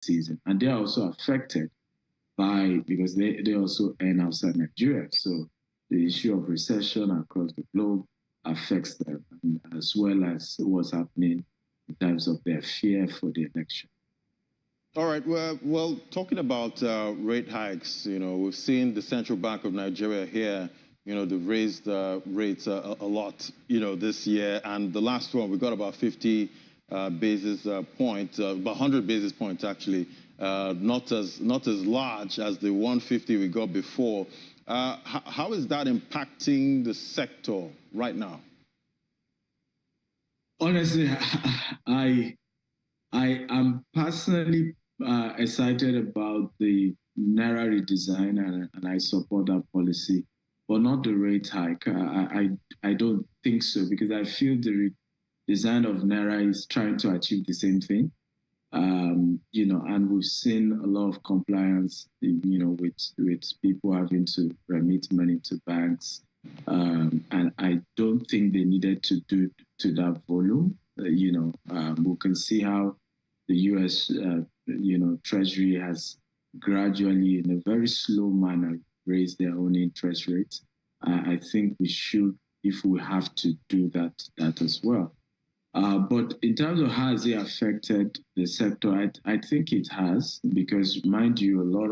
season. And they are also affected because they also earn outside Nigeria. So the issue of recession across the globe affects them, as well as what's happening in terms of their fear for the election. All right. Well, talking about rate hikes, we've seen the Central Bank of Nigeria here, they've raised rates a lot, this year. And the last one, we got about 50 basis points, about 100 basis points, actually, not as large as the 150 we got before. How is that impacting the sector right now? Honestly, I am personally excited about the Naira redesign, and I support that policy, but not the rate hike. I don't think so, because I feel the redesign of Naira is trying to achieve the same thing. And we've seen a lot of compliance, with people having to remit money to banks. And I don't think they needed to do to that volume. We can see how the U.S. Treasury has gradually, in a very slow manner, raised their own interest rates. I think we should, if we have to do that as well. But in terms of how has it affected the sector, I think it has, because, mind you, a lot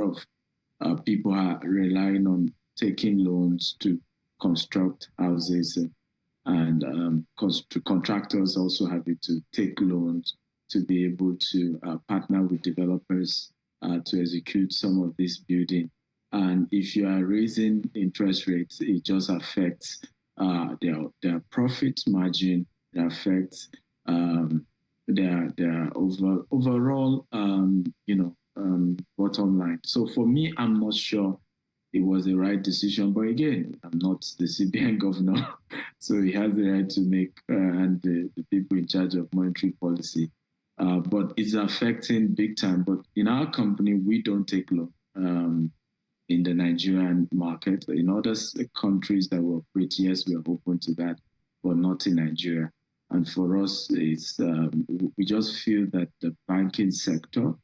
of people are relying on taking loans to construct houses, and contractors also having to take loans to be able to partner with developers to execute some of this building. And if you are raising interest rates, it just affects their profit margin. It affects their overall bottom line. So for me, I'm not sure it was the right decision. But again, I'm not the CBN governor, so he has the right to make, and the people in charge of monetary policy. But it's affecting big time. But in our company, we don't take loan in the Nigerian market. In other countries that we operate, yes, we are open to that, but not in Nigeria. And for us, it's we just feel that the banking sector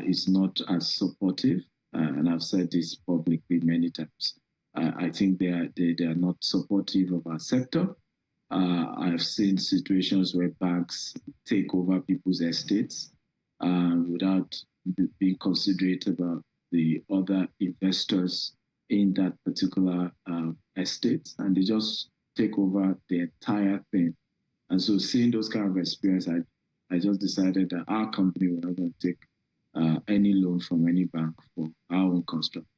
is not as supportive. And I've said this publicly many times. I think they are not supportive of our sector. I've seen situations where banks take over people's estates without being considerate about the other investors in that particular estate, and they just take over the entire thing. And so, seeing those kind of experience, I just decided that our company will not going to take any loan from any bank for our own construct.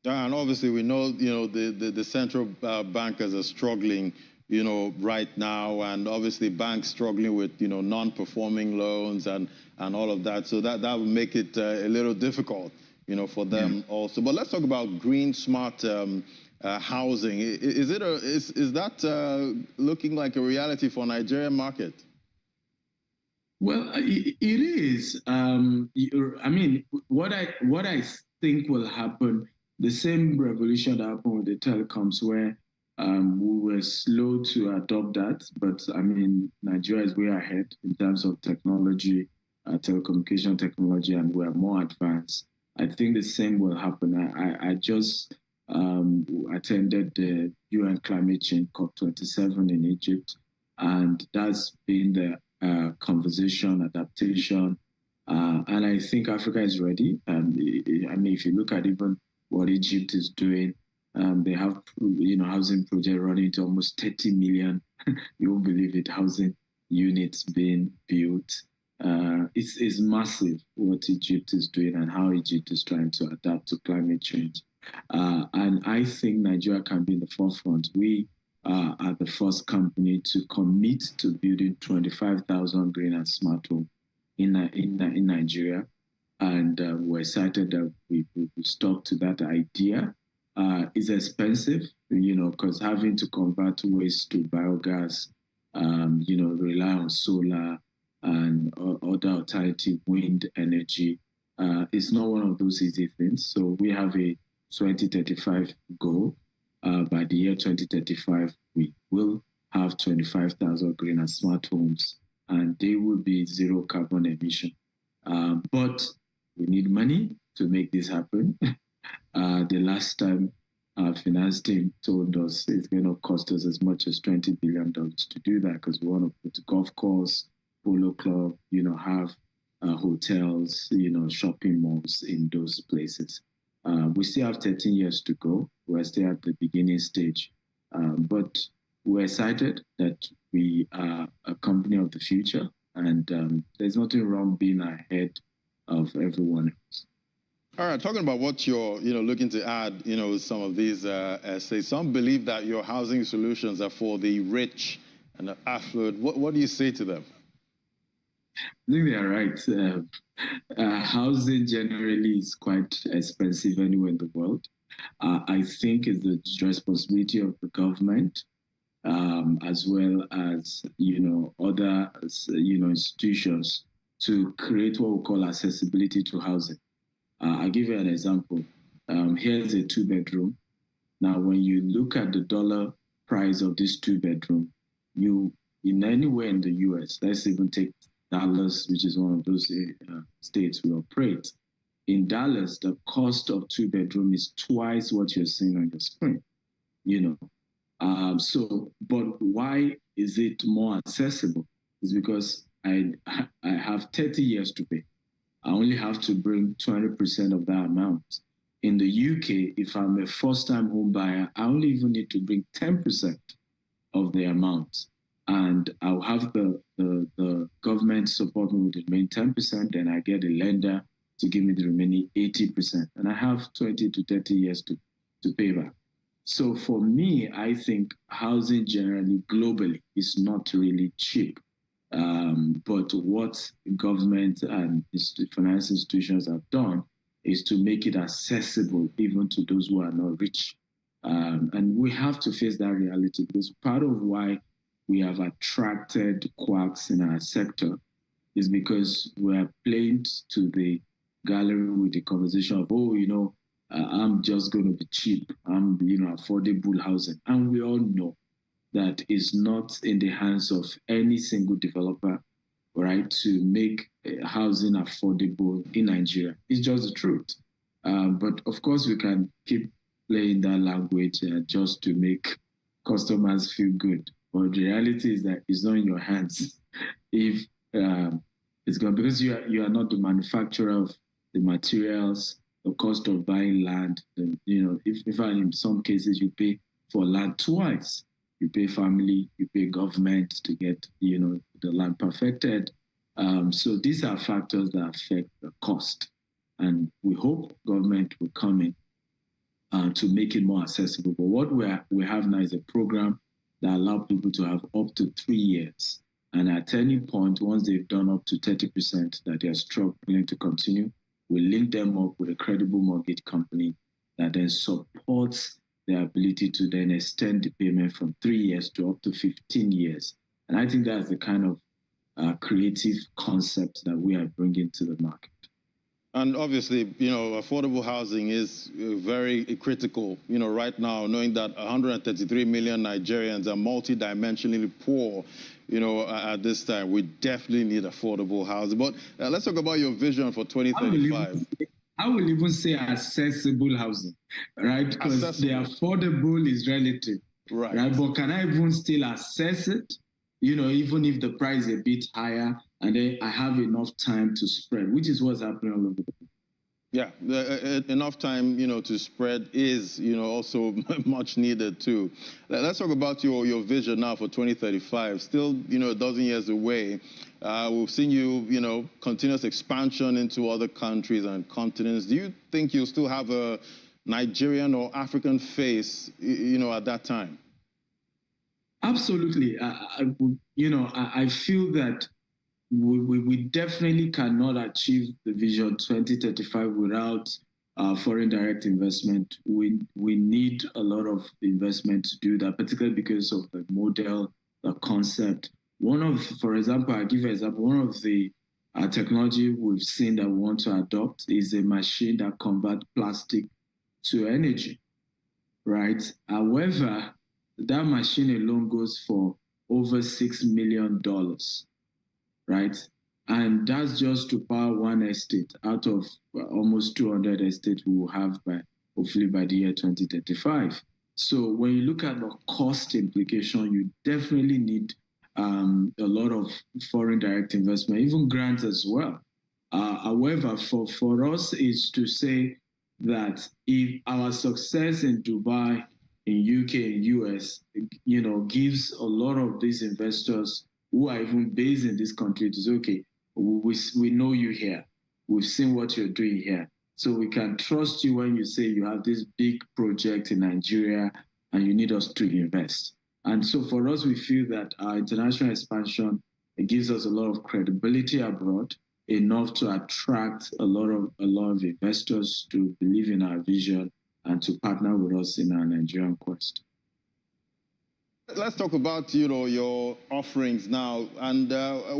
Yeah, and obviously we know, the central bankers are struggling, right now, and obviously banks struggling with, non-performing loans and all of that. So that will make it a little difficult, for them also. But let's talk about green, smart housing. Is that looking like a reality for Nigerian market? Well, it is. What I think will happen, the same revolution that happened with the telecoms, where we were slow to adopt that, but Nigeria is way ahead in terms of technology, telecommunication technology, and we're more advanced. I think the same will happen. I just attended the UN Climate Change COP27 in Egypt, and that's been the conversation, adaptation, and I think Africa is ready. If you look at even what Egypt is doing, they have housing project running to almost 30 million. You won't believe it, housing units being built. It's massive what Egypt is doing and how Egypt is trying to adapt to climate change. And I think Nigeria can be in the forefront. We are the first company to commit to building 25,000 green and smart homes in Nigeria. And we're excited that we stuck to that idea. It's expensive, because having to convert waste to biogas, rely on solar and other alternative wind energy, is not one of those easy things. So we have a 2035 goal. By the year 2035, we will have 25,000 green and smart homes, and they will be zero carbon emission. But we need money to make this happen. The last time our finance team told us it's going to cost us as much as $20 billion to do that because we want to put a golf course, polo club, have hotels, shopping malls in those places. We still have 13 years to go. We're still at the beginning stage. But we're excited that we are a company of the future, and there's nothing wrong being ahead of everyone else. All right, talking about what you're, looking to add, some of these essays. Some believe that your housing solutions are for the rich and the affluent. What do you say to them? I think they are right. Housing generally is quite expensive anywhere in the world. I think it's the responsibility of the government, as well as other institutions to create what we call accessibility to housing. I'll give you an example. Here's a 2-bedroom. Now, when you look at the dollar price of this 2-bedroom, in anywhere in the US, let's even take Dallas, which is one of those states we operate. In Dallas, the cost of 2-bedroom is twice what you're seeing on your screen. But why is it more accessible? It's because I have 30 years to pay. I only have to bring 20% of that amount. In the UK, if I'm a first-time home buyer, I only even need to bring 10% of the amount. And I'll have the government support me with the remaining 10%, then I get a lender to give me the remaining 80%. And I have 20 to 30 years to pay back. So for me, I think housing generally, globally, is not really cheap. But what government and finance institutions have done is to make it accessible even to those who are not rich. And we have to face that reality because part of why we have attracted quacks in our sector is because we are playing to the gallery with the conversation of, I'm just going to be cheap. I'm, affordable housing. And we all know that is not in the hands of any single developer, right, to make housing affordable in Nigeria. It's just the truth. But of course, we can keep playing that language just to make customers feel good. But the reality is that it's not in your hands. If it's going because you are not the manufacturer of the materials, the cost of buying land. If in some cases you pay for land twice. You pay family, you pay government to get, the land perfected. So these are factors that affect the cost. And we hope government will come in to make it more accessible. But what we have now is a program that allows people to have up to 3 years. And at any point, once they've done up to 30% that they're struggling to continue, we link them up with a credible mortgage company that then supports their ability to then extend the payment from 3 years to up to 15 years. And I think that's the kind of creative concept that we are bringing to the market. And obviously, affordable housing is very critical, right now, knowing that 133 million Nigerians are multidimensionally poor, at this time. We definitely need affordable housing. But let's talk about your vision for 2035. I will even say accessible housing, right? Because the affordable is relative, right? But can I even still access it? Even if the price is a bit higher, and then I have enough time to spread, which is what's happening all over the place. Yeah, enough time, to spread is, also much needed too. Let's talk about your vision now for 2035. Still, a dozen years away. We've seen you, continuous expansion into other countries and continents. Do you think you'll still have a Nigerian or African face, at that time? Absolutely. I feel that we definitely cannot achieve the vision 2035 without foreign direct investment. We need a lot of investment to do that, particularly because of the model, the concept. For example, I'll give you an example. One of the technology we've seen that we want to adopt is a machine that converts plastic to energy, right? However, that machine alone goes for over $6 million. Right? And that's just to power one estate out of almost 200 estates we will have hopefully by the year 2035. So when you look at the cost implication, you definitely need a lot of foreign direct investment, even grants as well. However, for us is to say that if our success in Dubai, in UK, and US, gives a lot of these investors who are even based in this country to say, okay, we know you here. We've seen what you're doing here. So we can trust you when you say you have this big project in Nigeria and you need us to invest. And so for us, we feel that our international expansion, it gives us a lot of credibility abroad, enough to attract a lot of investors to believe in our vision and to partner with us in our Nigerian quest. Let's talk about your offerings now, and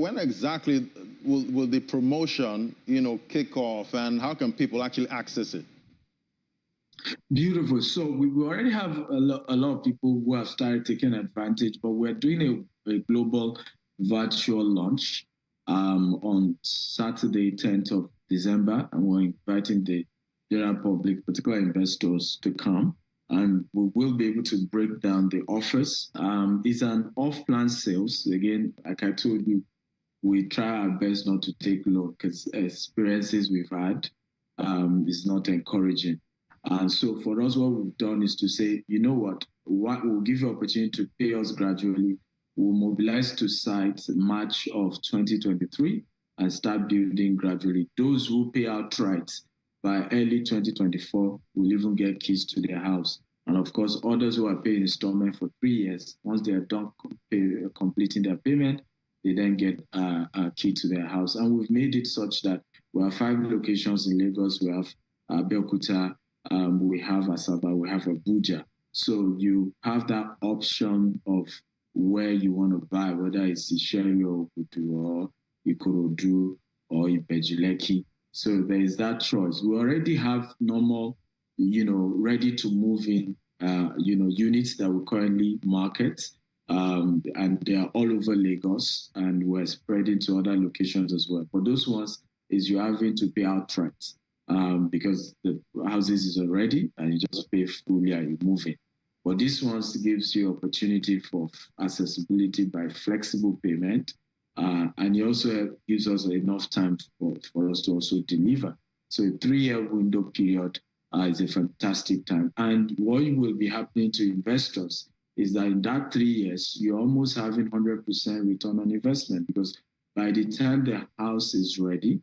when exactly will the promotion kick off, and how can people actually access it? Beautiful. So we already have a lot of people who have started taking advantage, but we're doing a global virtual launch on Saturday, 10th of December, and we're inviting the general public, particular investors, to come. And we will be able to break down the offers. It's an off-plan sales. Again, like I told you, we try our best not to take loan because experiences we've had is not encouraging. And so for us, what we've done is to say, you know what, we'll give you opportunity to pay us gradually. We'll mobilize to sites in March of 2023 and start building gradually. Those who pay outright by early 2024 will even get keys to their house. And of course, others who are paying installment for 3 years, once they are done completing their payment, they then get a key to their house. And we've made it such that we have 5 locations in Lagos. We have Abeokuta, we have Asaba, we have Abuja. So you have that option of where you want to buy, whether it's Isheri or Obudu or Ikorodu or Ibejileki. So there is that choice. We already have normal, ready to move in, units that we currently market, and they are all over Lagos, and we're spreading to other locations as well. But those ones is you're having to pay outright because the houses is already, and you just pay fully and you move in. But this ones gives you opportunity for accessibility by flexible payment. And it also gives us enough time for us to also deliver. So a 3-year window period is a fantastic time. And what will be happening to investors is that in that 3 years, you're almost having 100% return on investment, because by the time the house is ready,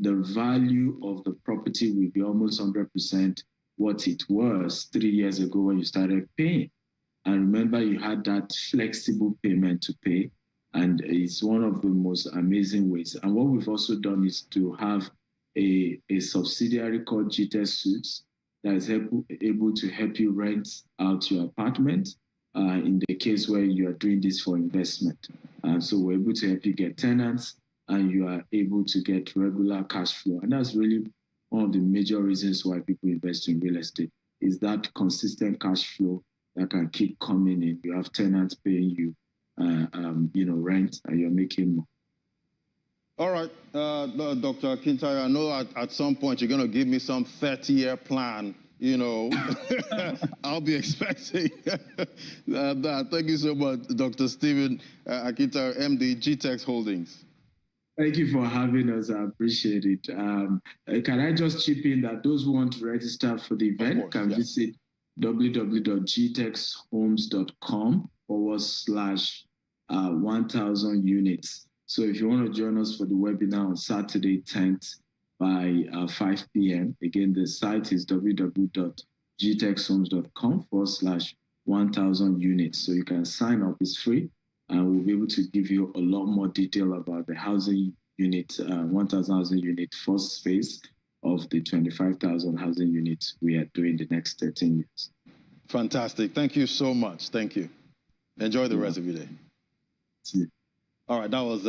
the value of the property will be almost 100% what it was 3 years ago when you started paying. And remember, you had that flexible payment to pay. And it's one of the most amazing ways. And what we've also done is to have a subsidiary called Gtexthomes that is able to help you rent out your apartment in the case where you are doing this for investment. And so we're able to help you get tenants, and you are able to get regular cash flow. And that's really one of the major reasons why people invest in real estate, is that consistent cash flow that can keep coming in. You have tenants paying you rent, and you're making more. All right, Dr. Akintayo, I know at some point you're going to give me some 30-year plan. I'll be expecting that. Thank you so much, Dr. Stephen Akintayo, MD, Gtexthomes. Thank you for having us. I appreciate it. Can I just chip in that those who want to register for the event can visit www.gtexthomes.com/1000 units. So if you want to join us for the webinar on Saturday 10th by 5 p.m., again, the site is www.gtexthomes.com/1000 units. So you can sign up, it's free, and we'll be able to give you a lot more detail about the housing unit, 1,000 housing unit, first phase of the 25,000 housing units we are doing the next 13 years. Fantastic. Thank you so much. Thank you. Enjoy the rest of your day. See you. All right, that was